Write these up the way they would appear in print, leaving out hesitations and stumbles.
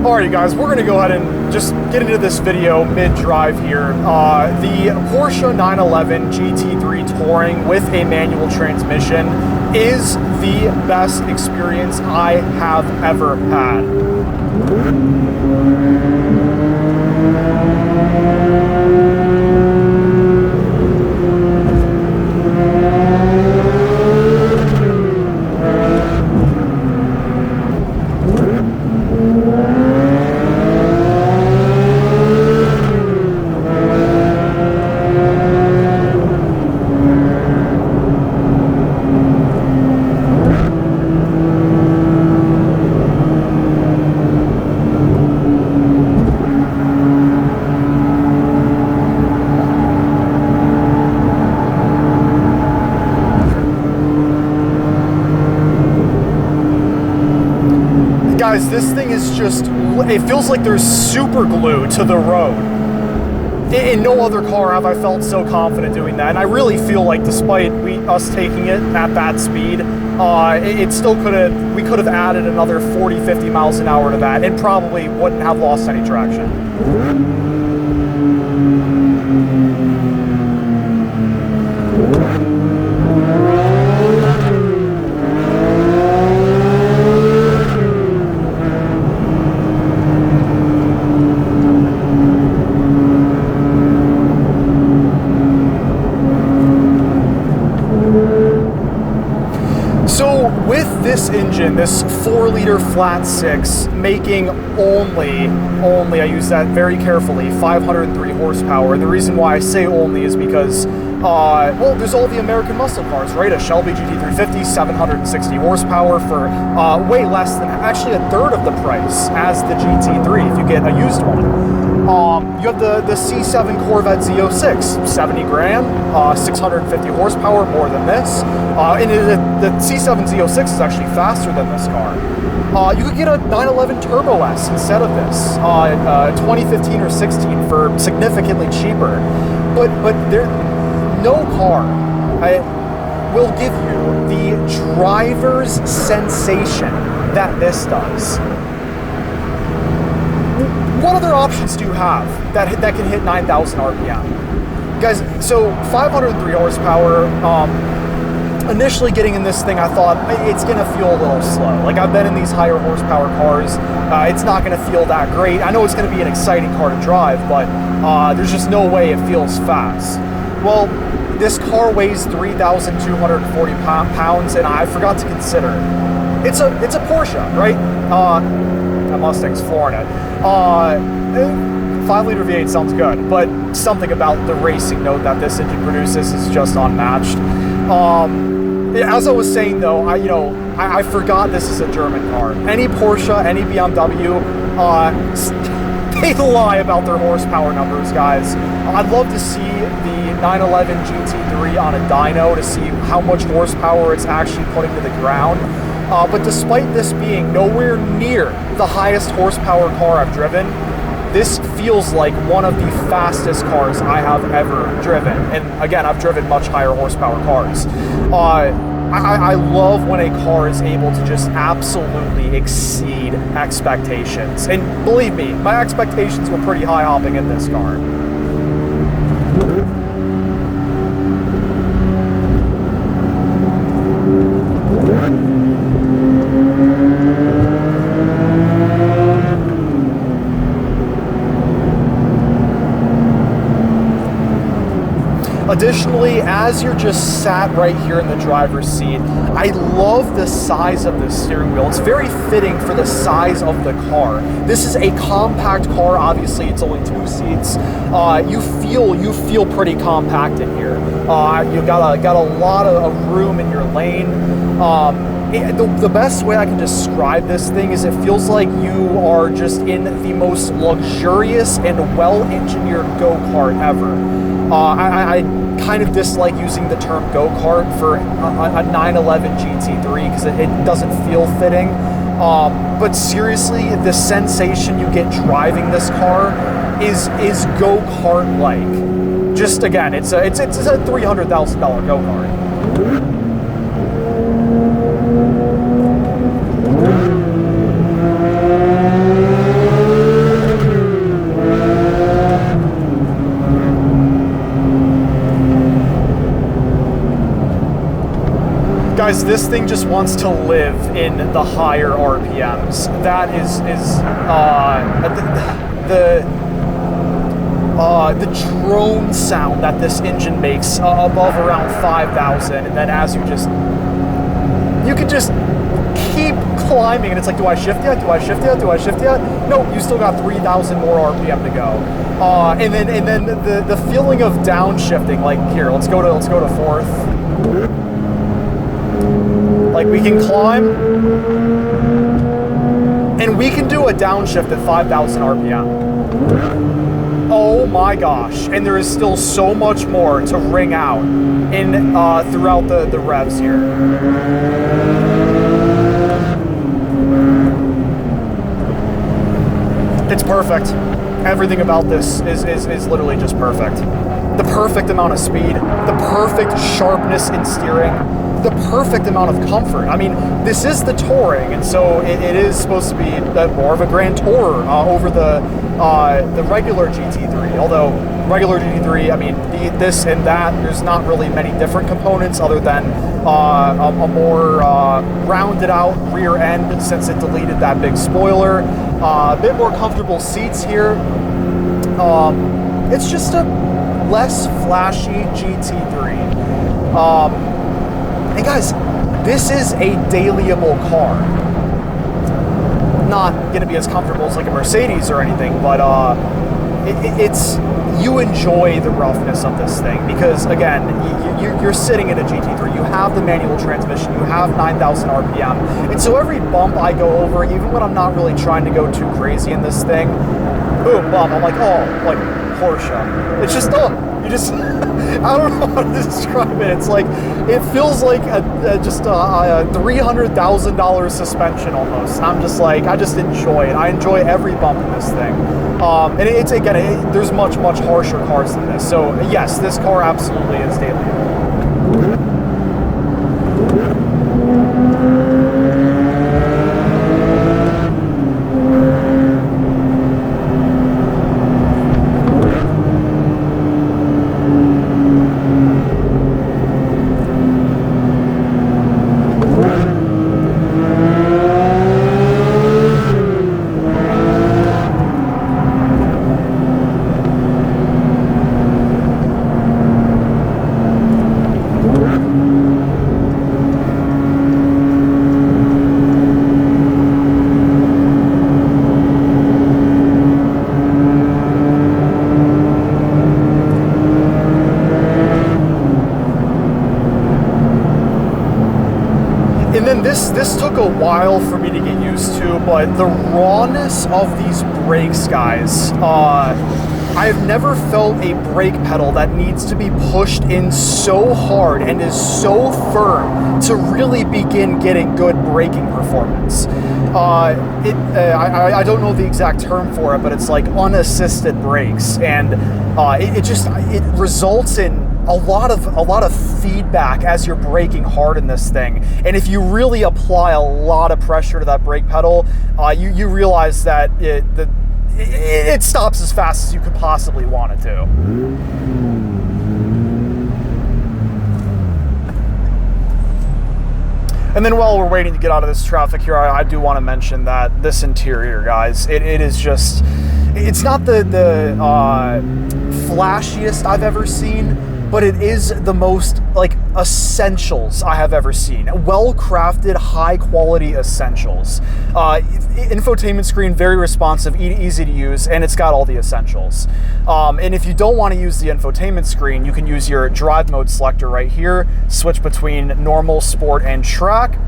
Alright guys, we're going to go ahead and just get into this video mid-drive here. The Porsche 911 GT3 Touring with a manual transmission is the best experience I have ever had. Guys, this thing is just, it feels like there's super glue to the road. In no other car have I felt so confident doing that, and I really feel like despite us taking it at that speed, it still we could have added another 40, 50 miles an hour to that and probably wouldn't have lost any traction. So with this engine, this 4-liter flat 6, making only, I use that very carefully, 503 horsepower. The reason why I say only is because, well, there's all the American muscle cars, right? A Shelby GT350, 760 horsepower for way less than, actually a third of the price as the GT3 if you get a used one. You have the C7 Corvette Z06, 70 grand, 650 horsepower, more than this. And the C7 Z06 is actually faster than this car. You could get a 911 Turbo S instead of this, 2015 or 16 for significantly cheaper. But no car will give you the driver's sensation that this does. What other options do you have that can hit 9,000 RPM? Guys, so 503 horsepower, initially getting in this thing, I thought it's gonna feel a little slow. Like, I've been in these higher horsepower cars, it's not gonna feel that great. I know it's gonna be an exciting car to drive, but there's just no way it feels fast. Well, this car weighs 3,240 pounds, and I forgot to consider, it's a Porsche, right? That Mustang's flooring it. 5-liter V8 sounds good, but something about the racing note that this engine produces is just unmatched. As I was saying though, I forgot this is a German car. Any Porsche, any BMW, they lie about their horsepower numbers, guys. I'd love to see the 911 GT3 on a dyno to see how much horsepower it's actually putting to the ground. But despite this being nowhere near the highest horsepower car I've driven, this feels like one of the fastest cars I have ever driven. And again, I've driven much higher horsepower cars. I love when a car is able to just absolutely exceed expectations. And believe me, my expectations were pretty high hopping in this car. Additionally, as you're just sat right here in the driver's seat, I love the size of the steering wheel. It's very fitting for the size of the car. This is a compact car. Obviously, it's only 2 seats. You feel pretty compact in here. You got a lot of room in your lane. The best way I can describe this thing is it feels like you are just in the most luxurious and well-engineered go-kart ever. I kind of dislike using the term go-kart for a 911 GT3 because it doesn't feel fitting. But seriously, the sensation you get driving this car is go-kart-like. Just again, it's a $300,000 go-kart. guys, this thing just wants to live in the higher RPMs. That is the drone sound that this engine makes above around 5,000, and then as you can just keep climbing, and it's like, do I shift yet? Do I shift yet? Do I shift yet? Nope, you still got 3,000 more RPM to go. And then the feeling of downshifting, like here, let's go to fourth. Like we can climb, and we can do a downshift at 5,000 RPM. Oh my gosh, and there is still so much more to wring out in throughout the revs here. It's perfect. Everything about this is literally just perfect. The perfect amount of speed, the perfect sharpness in steering, the perfect amount of comfort. I mean, this is the Touring, and so it is supposed to be more of a grand tourer over the regular GT3. Although regular GT3, I mean, this and that, there's not really many different components other than a more rounded out rear end since it deleted that big spoiler. A bit more comfortable seats here. It's just a less flashy GT3. And guys, this is a dailyable car. Not going to be as comfortable as like a Mercedes or anything, but you enjoy the roughness of this thing because, again, you're sitting in a GT3. You have the manual transmission. You have 9,000 RPM. And so every bump I go over, even when I'm not really trying to go too crazy in this thing, boom, bump, I'm like, oh, like Porsche. It's just, you just, I don't know how to describe it. It's like, it feels like just a $300,000 suspension almost. And I'm just like, I just enjoy it. I enjoy every bump in this thing. And it's, again, there's much harsher cars than this. So yes, this car absolutely is daily. And then this took a while for me to get used to, but the rawness of these brakes, guys, I've never felt a brake pedal that needs to be pushed in so hard and is so firm to really begin getting good braking performance. I don't know the exact term for it, but it's like unassisted brakes, and it results in a lot of feedback as you're braking hard in this thing. And if you really apply a lot of pressure to that brake pedal, you realize that it stops as fast as you could possibly want it to. And then while we're waiting to get out of this traffic here, I do want to mention that this interior, guys, it is just, it's not the flashiest I've ever seen, but it is the most, like, essentials I have ever seen. Well-crafted, high-quality essentials. Infotainment screen, very responsive, easy to use, and it's got all the essentials. And if you don't want to use the infotainment screen, you can use your drive mode selector right here, switch between normal, sport, and track,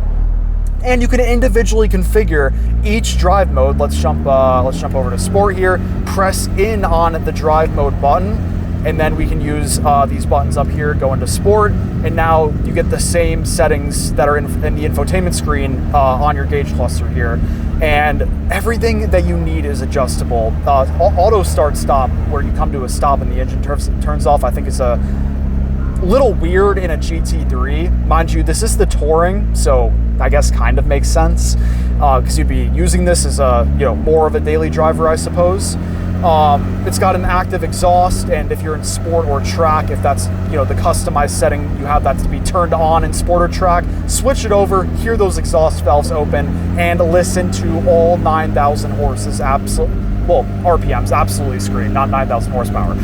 and you can individually configure each drive mode. Let's jump over to sport here, press in on the drive mode button, and then we can use these buttons up here, go into sport, and now you get the same settings that are in the infotainment screen on your gauge cluster here. And everything that you need is adjustable. Auto start stop, where you come to a stop and the engine turns off, I think is a little weird in a GT3. Mind you, this is the Touring, so I guess kind of makes sense, because you'd be using this as a, more of a daily driver, I suppose. It's got an active exhaust, and if you're in sport or track, if that's, you know, the customized setting, you have that to be turned on in sport or track, switch it over, hear those exhaust valves open, and listen to all 9,000 horses RPMs absolutely scream, not 9,000 horsepower.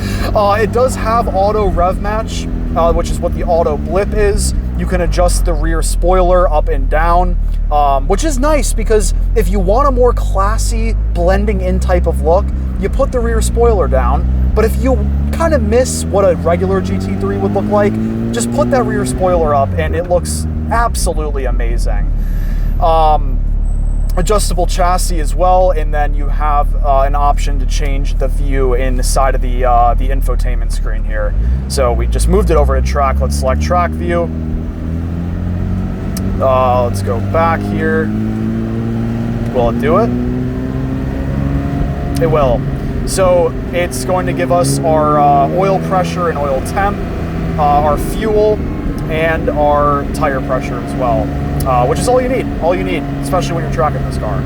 It does have auto rev match, which is what the auto blip is. You can adjust the rear spoiler up and down, which is nice because if you want a more classy blending in type of look, you put the rear spoiler down. But if you kind of miss what a regular GT3 would look like, just put that rear spoiler up and it looks absolutely amazing. Adjustable chassis as well, and then you have an option to change the view inside of the infotainment screen here. So we just moved it over to track. Let's select track view. Let's go back here. Will it do it? It will. So it's going to give us our oil pressure and oil temp, our fuel, and our tire pressure as well. Which is all you need, especially when you're tracking this car.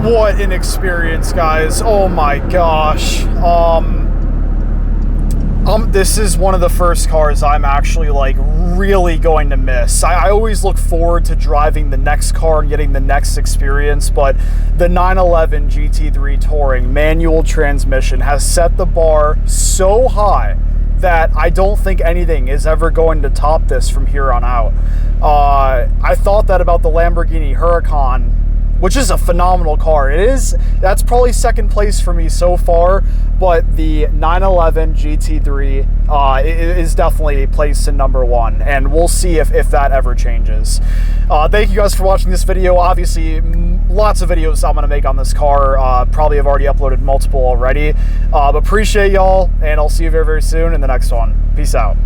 What an experience, guys. Oh my gosh. This is one of the first cars I'm actually like really going to miss. I always look forward to driving the next car and getting the next experience, but the 911 GT3 Touring manual transmission has set the bar so high that I don't think anything is ever going to top this from here on out. I thought that about the Lamborghini Huracan, which is a phenomenal car. That's probably second place for me so far, but the 911 GT3 is definitely placed in number one, and we'll see if that ever changes. Thank you guys for watching this video. Obviously, lots of videos I'm gonna make on this car. Probably have already uploaded multiple already, but appreciate y'all, and I'll see you very, very soon in the next one. Peace out.